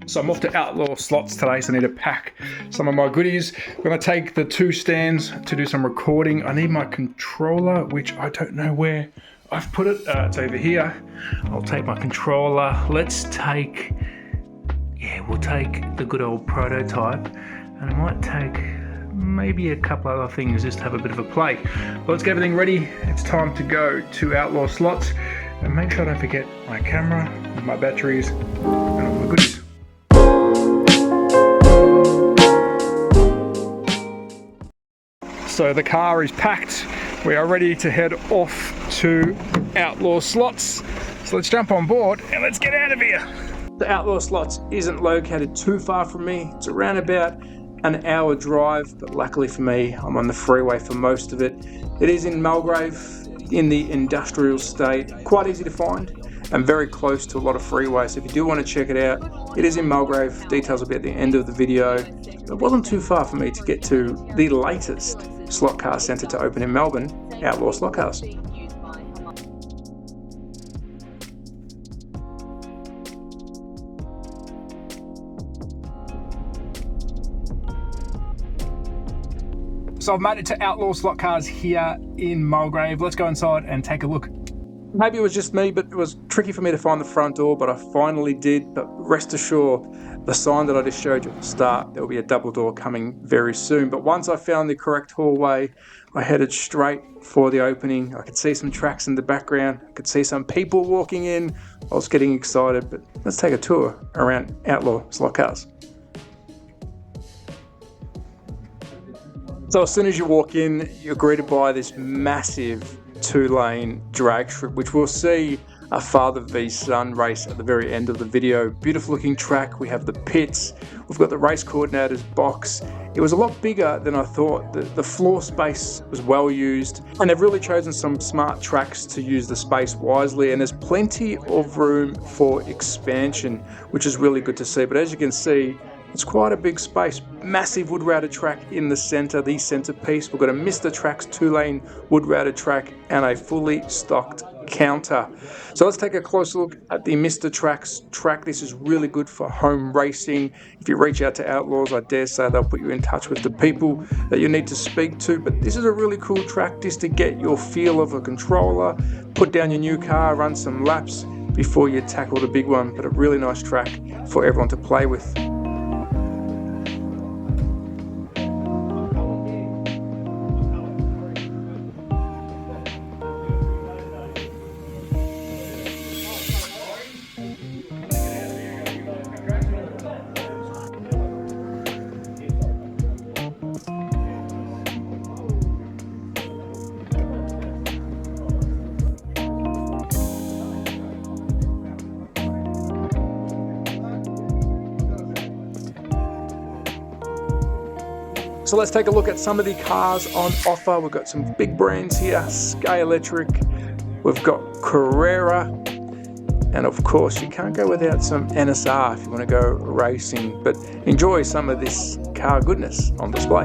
So I'm off to Outlaw Slots today, so I need to pack some of my goodies. I'm gonna take the 2 stands to do some recording. I need my controller, which I don't know where I've put it. It's over here. I'll take my controller. Let's take, we'll take the good old prototype, and I might take maybe a couple other things just to have a bit of a play. But let's get everything ready. It's time to go to Outlaw Slots, and make sure I don't forget my camera, my batteries, and all my goodies. So the car is packed. We are ready to head off to Outlaw Slots. So let's jump on board and let's get out of here. The Outlaw Slots isn't located too far from me. It's around about an hour drive, but luckily for me, I'm on the freeway for most of it. It is in Mulgrave, in the industrial state, quite easy to find and very close to a lot of freeways. So if you do want to check it out, it is in Mulgrave. Details will be at the end of the video. It wasn't too far for me to get to the latest slot car centre to open in Melbourne, Outlaw Slot Cars. So I've made it to Outlaw Slot Cars here in Mulgrave. Let's go inside and take a look. Maybe it was just me, but it was tricky for me to find the front door, but I finally did. But rest assured, the sign that I just showed you at the start, there will be a double door coming very soon. But once I found the correct hallway, I headed straight for the opening. I could see some tracks in the background. I could see some people walking in. I was getting excited, but let's take a tour around Outlaw Slot Cars. So as soon as you walk in, you're greeted by this massive 2-lane drag strip, which we'll see a father v son race at the very end of the video. Beautiful looking track. We have the pits. We've got the race coordinator's box. It was a lot bigger than I thought. The floor space was well used, and they've really chosen some smart tracks to use the space wisely, and there's plenty of room for expansion, which is really good to see. But as you can see, it's quite a big space. Massive wood routed track in the centre, the centrepiece. We've got a Mr. Tracks 2-lane wood routed track and a fully stocked counter. So let's take a close look at the Mr. Tracks track. This is really good for home racing. If you reach out to Outlaws, I dare say they'll put you in touch with the people that you need to speak to. But this is a really cool track just to get your feel of a controller, put down your new car, run some laps before you tackle the big one. But a really nice track for everyone to play with. So let's take a look at some of the cars on offer. We've got some big brands here, Sky Electric, we've got Carrera, and of course you can't go without some NSR if you want to go racing, but enjoy some of this car goodness on display.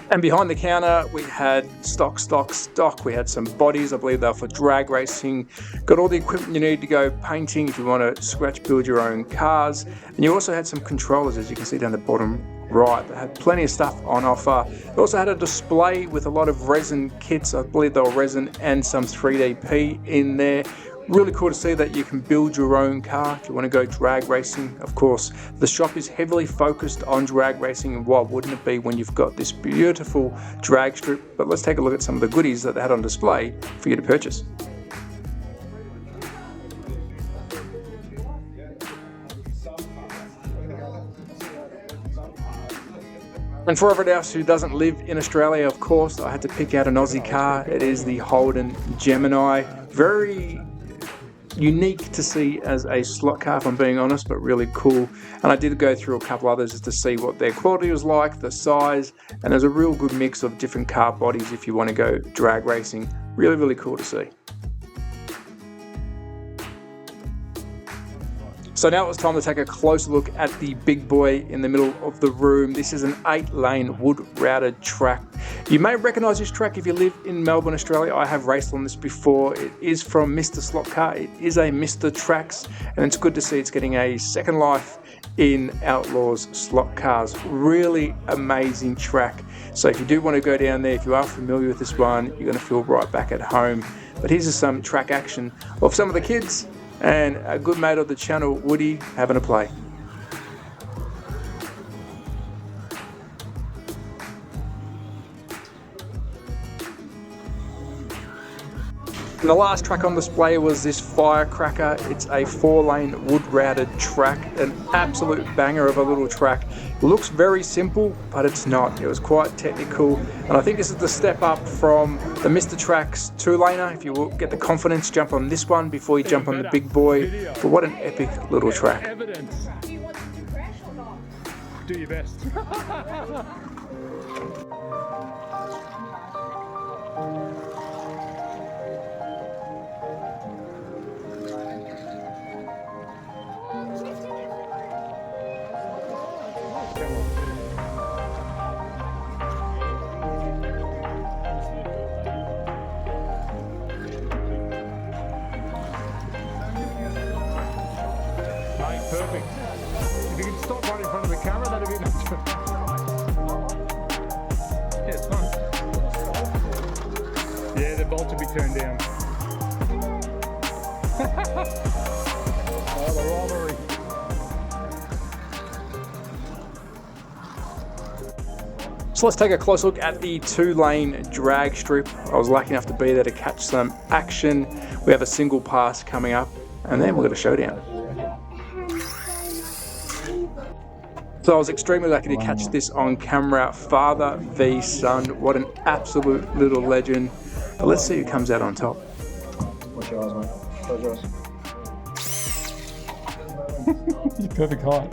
And behind the counter, we had stock. We had some bodies, I believe they were for drag racing. Got all the equipment you need to go painting if you want to scratch build your own cars. And you also had some controllers, as you can see down the bottom right. They had plenty of stuff on offer. They also had a display with a lot of resin kits. I believe they were resin and some 3DP in there. Really cool to see that you can build your own car if you want to go drag racing. Of course, the shop is heavily focused on drag racing, and why wouldn't it be when you've got this beautiful drag strip? But let's take a look at some of the goodies that they had on display for you to purchase. And for everyone else who doesn't live in Australia, of course, I had to pick out an Aussie car. It is the Holden Gemini. Very unique to see as a slot car, if I'm being honest, but really cool. And I did go through a couple others just to see what their quality was like, the size, and there's a real good mix of different car bodies if you want to go drag racing. Really, really cool to see. So now it's time to take a closer look at the big boy in the middle of the room. This is an 8-lane wood-routed track. You may recognise this track if you live in Melbourne, Australia. I have raced on this before. It is from Mr. Slot Car. It is a Mr. Tracks, and it's good to see it's getting a second life in Outlaw's Slot Cars. Really amazing track. So if you do want to go down there, if you are familiar with this one, you're going to feel right back at home. But here's some track action of some of the kids and a good mate of the channel, Woody, having a play. And the last track on display was this Firecracker. It's a 4-lane wood-routed track, an absolute banger of a little track. It looks very simple, but it's not. It was quite technical, and I think this is the step up from the Mr. Tracks 2-laner. If you will get the confidence, jump on this one before you jump on the big boy. But what an epic little track. Do you want them to crash or not? Do your best. Perfect. If you can stop right in front of the camera, that'd be nice. Yeah, it's fun. Yeah, the bolts will be turned down. Oh, the rivalry. So let's take a close look at the 2-lane drag strip. I was lucky enough to be there to catch some action. We have a single pass coming up, and then we've got a showdown. So I was extremely lucky to catch this on camera. Father v son, what an absolute little legend. But let's see who comes out on top. What's your eyes, mate? Close your eyes. You're perfect height.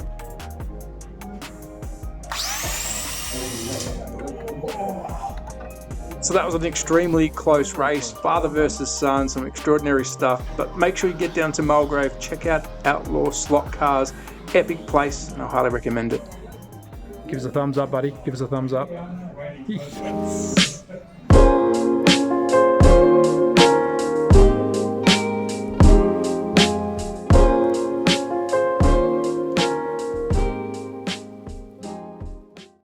So that was an extremely close race, father versus son, some extraordinary stuff. But make sure you get down to Mulgrave, check out Outlaw Slot Cars, epic place, and I highly recommend it. Give us a thumbs up, buddy. Give us a thumbs up. Yes.